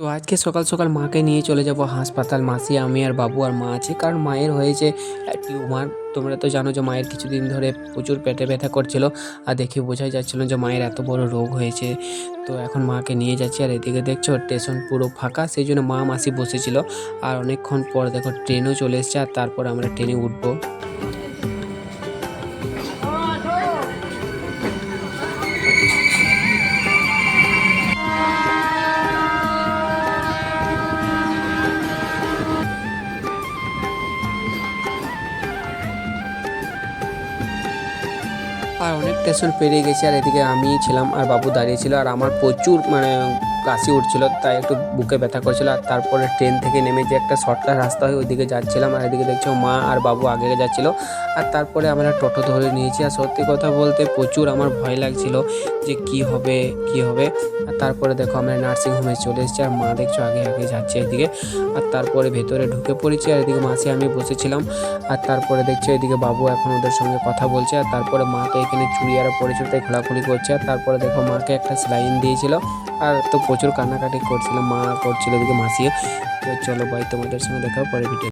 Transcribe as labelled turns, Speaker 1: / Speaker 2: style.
Speaker 1: তো আজকে সকাল সকাল মাকে নিয়ে চলে যাব হাসপাতাল। মাসি, আমি আর বাবু আর মা আছে। কারণ মায়ের হয়েছে টিউমার। তোমরা তো জানো যে মায়ের কিছুদিন ধরে প্রচুর পেটে ব্যথা করছিল। আর দেখে বোঝাই যাচ্ছিল যে মায়ের এত বড় রোগ হয়েছে। তো এখন মাকে নিয়ে যাচ্ছি। আর এদিকে দেখছো স্টেশন পুরো ফাঁকা, সেই জন্য মা মাসি বসেছিল। আর অনেকক্ষণ পর দেখো ট্রেনও চলে এসছে। আর তারপর আমরা ট্রেনে উঠবো। আর অনেক স্টেশন পেরিয়ে গেছি। আর এদিকে আমি ছিলাম আর বাবু দাঁড়িয়ে ছিল। আর আমার প্রচুর কাশি উঠছিল, তাই একটু বুকে ব্যথা করছিল। আর তারপরে ট্রেন থেকে নেমে যে একটা শর্টকাট রাস্তা হয় ওইদিকে যাচ্ছিলাম। আর এদিকে দেখছো মা আর বাবু আগে যাচ্ছিল। আর তারপরে আমরা টোটো ধরে নিয়েছি। আর সত্যি কথা বলতে প্রচুর আমার ভয় লাগছিল যে কি হবে কি হবে। আর তারপরে দেখো আমরা নার্সিংহোমে চলে এসেছি। আর মা দেখছো আগে আগে যাচ্ছে এদিকে। আর তারপরে ভেতরে ঢুকে পড়েছি। আর এদিকে মাসি আমি বসেছিলাম। আর তারপরে দেখছো এদিকে বাবু এখন ওদের সঙ্গে কথা বলছে। আর তারপরে মা তো এখানে চুড়িয়ারা পরেছিল, তাই খোলাখুলি করছে। আর তারপরে দেখো মাকে একটা স্যালাইন দিয়েছিল। আর তো প্রচুর কান্নাকাটি করছিল, মা করছিল, এদিকে মাসিও। তো চলো ভাই, তোমাদের সঙ্গে দেখা পরে ভিডিও।